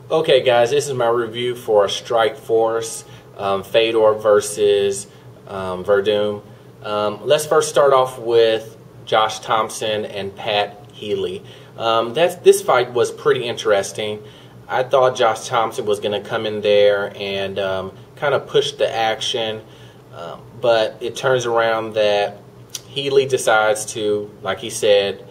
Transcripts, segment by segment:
Okay guys, this is my review for Strikeforce, Fedor versus Werdum. Let's first start off with Josh Thompson and Pat Healy. This fight was pretty interesting. I thought Josh Thompson was going to come in there and kind of push the action, but it turns around that Healy decides to, like he said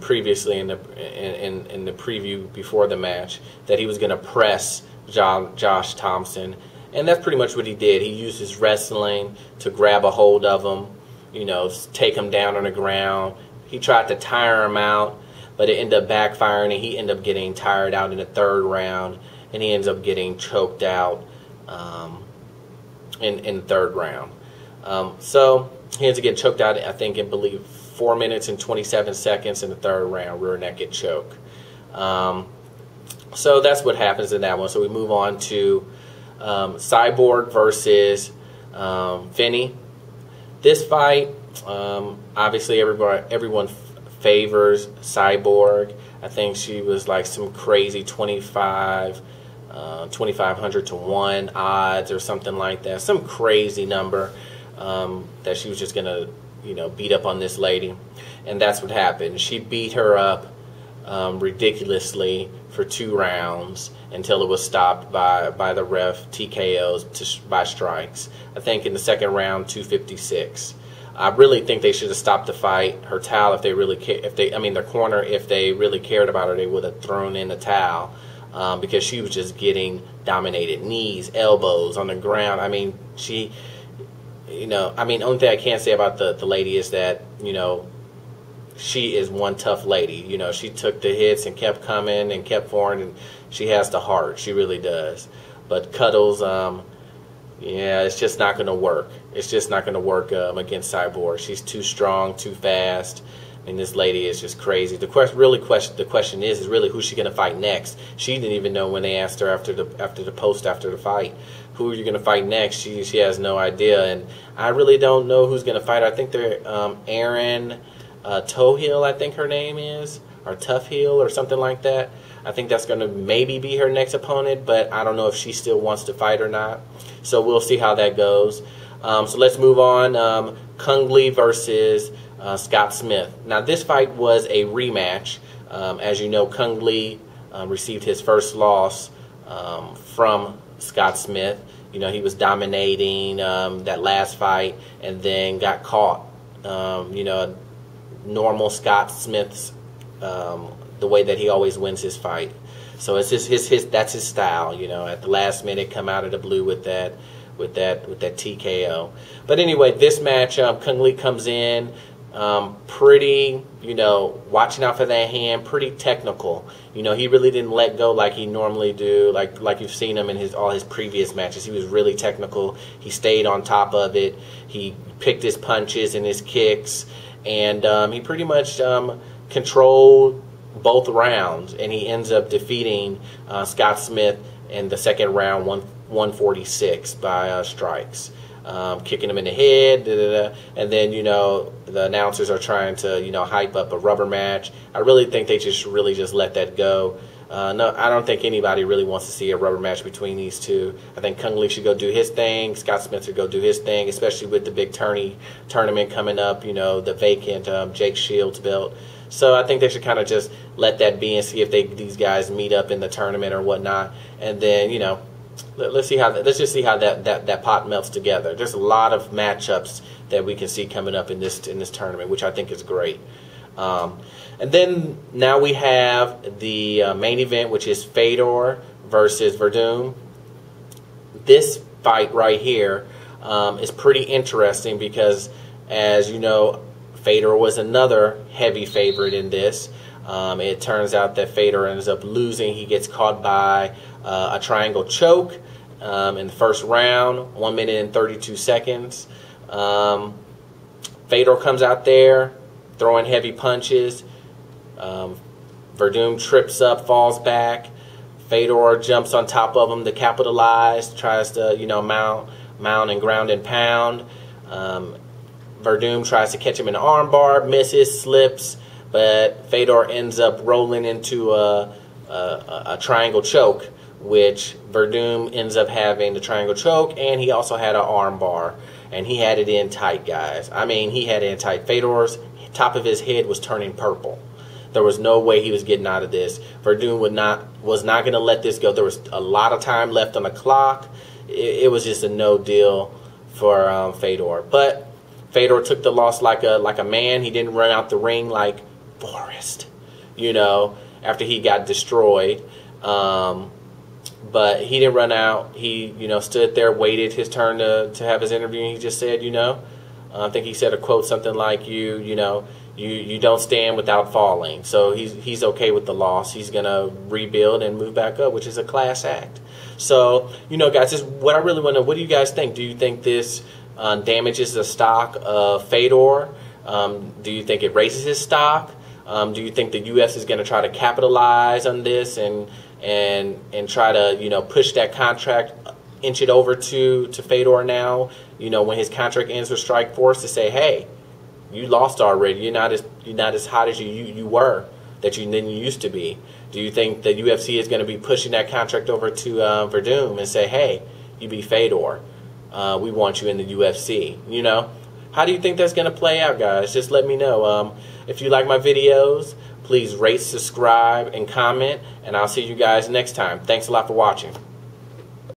previously in the preview before the match, that he was going to press Josh Thompson, and that's pretty much what he did. He used his wrestling to grab a hold of him, take him down on the ground. He tried to tire him out, but it ended up backfiring, and he ended up getting tired out in the third round, and he ends up getting choked out in the third round. So he ends up getting choked out, I believe 4 minutes and 27 seconds in the third round, rear naked choke. So that's what happens in that one. So we move on to Cyborg versus Finney. This fight, obviously everyone favors Cyborg. I think she was like some crazy 2,500 to 1 odds or something like that. Some crazy number that she was just going to beat up on this lady, and that's what happened. She beat her up ridiculously for 2 rounds until it was stopped by the ref, TKOs by strikes. I think in the second round, 256. I really think they should have stopped the fight. Her towel, if they really their corner, if they really cared about her, they would have thrown in the towel because she was just getting dominated. Knees, elbows on the ground. Only thing I can say about the lady is that, she is one tough lady. She took the hits and kept coming and kept forward, and she has the heart. She really does. But Cuddles, yeah, it's just not going to work. It's just not going to work against Cyborg. She's too strong, too fast. This lady is just crazy. The question is really who's she going to fight next? She didn't even know when they asked her after the fight, who are you going to fight next? She has no idea, and I really don't know who's going to fight her. I think they're Erin Toehill, I think her name is, or Toughhill or something like that. I think that's going to maybe be her next opponent, but I don't know if she still wants to fight or not. So we'll see how that goes. So let's move on. Kung Lee versus Scott Smith. Now this fight was a rematch. As you know, Kung Lee received his first loss from Scott Smith. He was dominating that last fight and then got caught. Normal Scott Smith's the way that he always wins his fight. So it's that's his style. At the last minute, come out of the blue with that TKO. But anyway, this match, Kung Lee comes in pretty, watching out for that hand, pretty technical. He really didn't let go like he normally do, like you've seen him in all his previous matches. He was really technical. He stayed on top of it. He picked his punches and his kicks, and he pretty much controlled both rounds, and he ends up defeating Scott Smith in the second round, 146 by strikes. Kicking him in the head, and then the announcers are trying to hype up a rubber match. I really think they just let that go. No, I don't think anybody really wants to see a rubber match between these two. I think Kung Lee should go do his thing. Scott Smith should go do his thing, especially with the big tournament coming up. The vacant Jake Shields belt. So I think they should kind of just let that be and see if these guys meet up in the tournament or whatnot, and then let's just see how that pot melts together. There's a lot of matchups that we can see coming up in this tournament, which I think is great. And then now we have the main event, which is Fedor versus Werdum. This fight right here is pretty interesting because, as you know, Fedor was another heavy favorite in this. It turns out that Fedor ends up losing. He gets caught by a triangle choke in the first round, 1 minute and 32 seconds. Fedor comes out there throwing heavy punches. Werdum trips up, falls back. Fedor jumps on top of him to capitalize, tries to mount and ground and pound. Werdum tries to catch him in the armbar, misses, slips, but Fedor ends up rolling into a a triangle choke, which Werdum ends up having the triangle choke, and he also had an arm bar, and he had it in tight, guys. I mean, he had it in tight. Fedor's top of his head was turning purple. There was no way he was getting out of this. Werdum was not going to let this go. There was a lot of time left on the clock. It was just a no deal for Fedor. But Fedor took the loss like a man. He didn't run out the ring like Forrest, after he got destroyed. But he didn't run out. He, stood there, waited his turn to have his interview. And he just said, I think he said a quote something like, you don't stand without falling. So he's okay with the loss. He's gonna rebuild and move back up, which is a class act. So guys, this is what I really want to know. What do you guys think? Do you think this damages the stock of Fedor? Do you think it raises his stock? Do you think the UFC is going to try to capitalize on this and try to push that contract, inch it over to Fedor now? When his contract ends with Strikeforce, to say, hey, you lost already. You're not as hot as you were that you used to be. Do you think the UFC is going to be pushing that contract over to Werdum and say, hey, you beat Fedor, we want you in the UFC? How do you think that's going to play out, guys? Just let me know. If you like my videos, please rate, subscribe, and comment, and I'll see you guys next time. Thanks a lot for watching.